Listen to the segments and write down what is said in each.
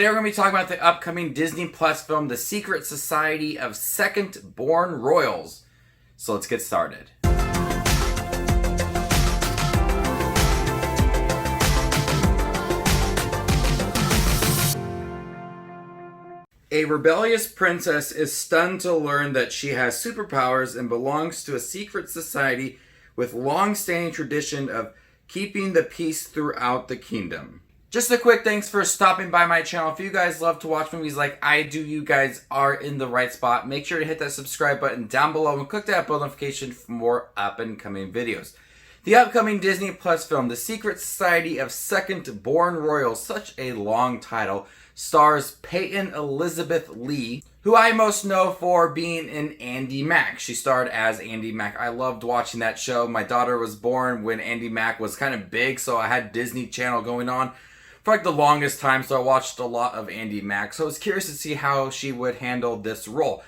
Today we're going to be talking about the upcoming Disney Plus film, The Secret Society of Second Born Royals. So let's get started. A rebellious princess is stunned to learn that she has superpowers and belongs to a secret society with long-standing tradition of keeping the peace throughout the kingdom. Just a quick thanks for stopping by my channel. If you guys love to watch movies like I do, you guys are in the right spot. Make sure to hit that subscribe button down below and click that bell notification for more up-and-coming videos. The upcoming Disney Plus film, The Secret Society of Second Born Royals, such a long title, stars Peyton Elizabeth Lee, who I most know for being in Andy Mack. She starred as Andy Mack. I loved watching that show. My daughter was born when Andy Mack was kind of big, so I had Disney Channel going on for like the longest time, so I watched a lot of Andy Mack. So I was curious to see how she would handle this role.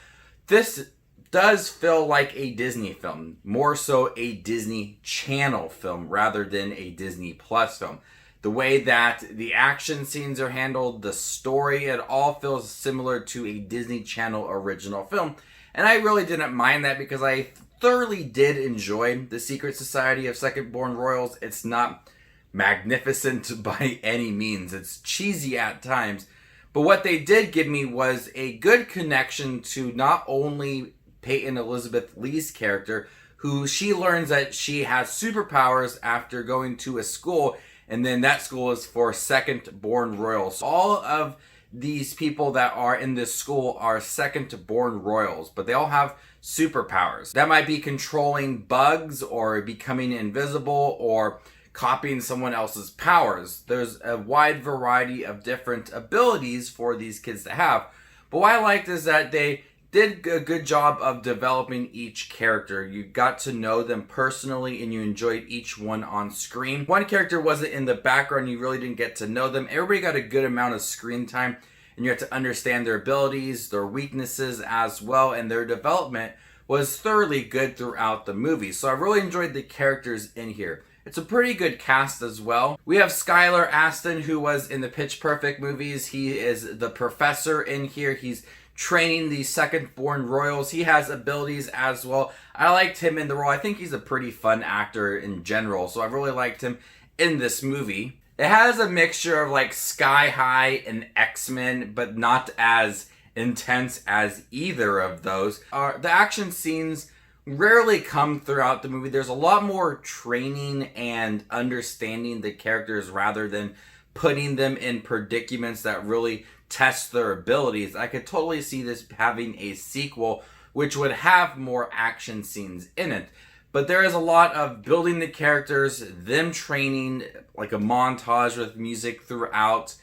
This does feel like a Disney film, more so a Disney Channel film rather than a Disney Plus film. The way that the action scenes are handled, the story, it all feels similar to a Disney Channel original film. And I really didn't mind that because I thoroughly did enjoy The Secret Society of Second Born Royals. It's not magnificent by any means. It's cheesy at times. But what they did give me was a good connection to not only Peyton Elizabeth Lee's character, who she learns that she has superpowers after going to a school, and then that school is for second born royals. All of these people that are in this school are second born royals, but they all have superpowers. That might be controlling bugs or becoming invisible or copying someone else's powers. There's a wide variety of different abilities for these kids to have. But what I liked is that they did a good job of developing each character. You got to know them personally and you enjoyed each one on screen. One character wasn't in the background, you really didn't get to know them. Everybody got a good amount of screen time and you had to understand their abilities, their weaknesses as well, and their development was thoroughly good throughout the movie. So I really enjoyed the characters in here. It's a pretty good cast as well. We have Skylar, Astin, who was in the Pitch Perfect movies. He is the professor in here. He's training the second born royals. He has abilities as well. I liked him in the role. I think he's a pretty fun actor in general, so I really liked him in this movie. It has a mixture of like Sky High and X-Men, but not as intense as either of those. The action scenes rarely come throughout the movie. There's a lot more training and understanding the characters rather than putting them in predicaments that really test their abilities. I could totally see this having a sequel which would have more action scenes in it. But there is a lot of building the characters, them training, like a montage with music throughout,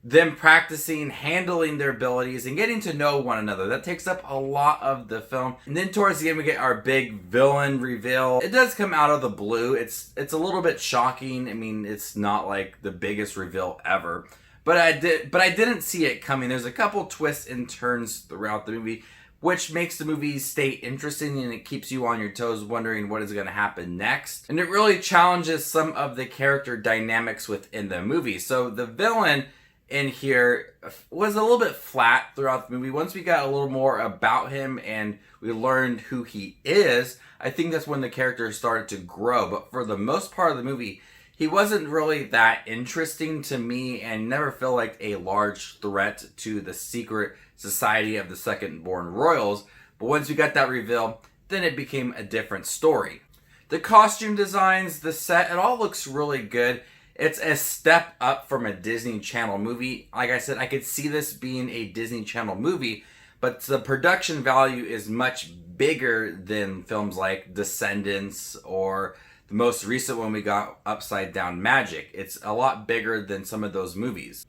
them practicing, handling their abilities, and getting to know one another. That takes up a lot of the film. And then towards the end, we get our big villain reveal. It does come out of the blue. It's a little bit shocking. I mean, it's not like the biggest reveal ever. But I didn't see it coming. There's a couple twists and turns throughout the movie, which makes the movie stay interesting and it keeps you on your toes wondering what is going to happen next. And it really challenges some of the character dynamics within the movie. So the villain in here was a little bit flat throughout the movie. Once we got a little more about him and we learned who he is, I think that's when the character started to grow. But for the most part of the movie, he wasn't really that interesting to me and never felt like a large threat to the secret society of the second born royals. But once we got that reveal, then it became a different story. The costume designs, the set, it all looks really good. It's a step up from a Disney Channel movie. Like I said, I could see this being a Disney Channel movie, but the production value is much bigger than films like Descendants or the most recent one we got, Upside Down Magic. It's a lot bigger than some of those movies.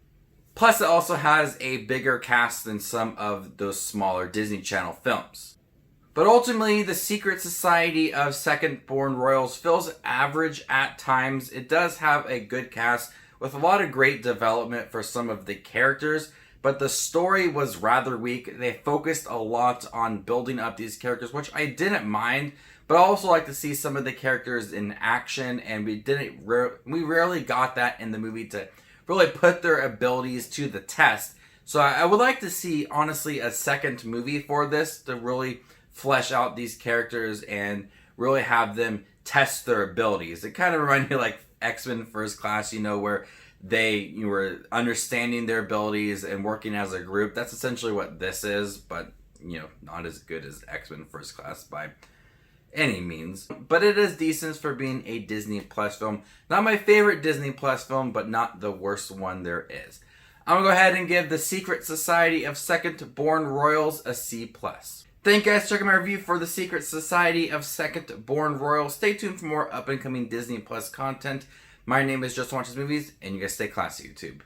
Plus, it also has a bigger cast than some of those smaller Disney Channel films. But ultimately, The Secret Society of Second Born Royals feels average at times. It does have a good cast with a lot of great development for some of the characters, but the story was rather weak. They focused a lot on building up these characters, which I didn't mind, but I also like to see some of the characters in action, and we rarely got that in the movie to really put their abilities to the test. So I would like to see, honestly, a second movie for this to really flesh out these characters and really have them test their abilities. It kind of reminds me of like X-Men First Class, where you were understanding their abilities and working as a group. That's essentially what this is, but not as good as X-Men First Class by any means. But it is decent for being a Disney Plus film. Not my favorite Disney Plus film, but not the worst one there is. I'm going to go ahead and give The Secret Society of Second Born Royals a C+. Thank you guys for checking my review for The Secret Society of Second Born Royals. Stay tuned for more up and coming Disney Plus content. My name is Just Watches Movies, and you guys stay classy, YouTube.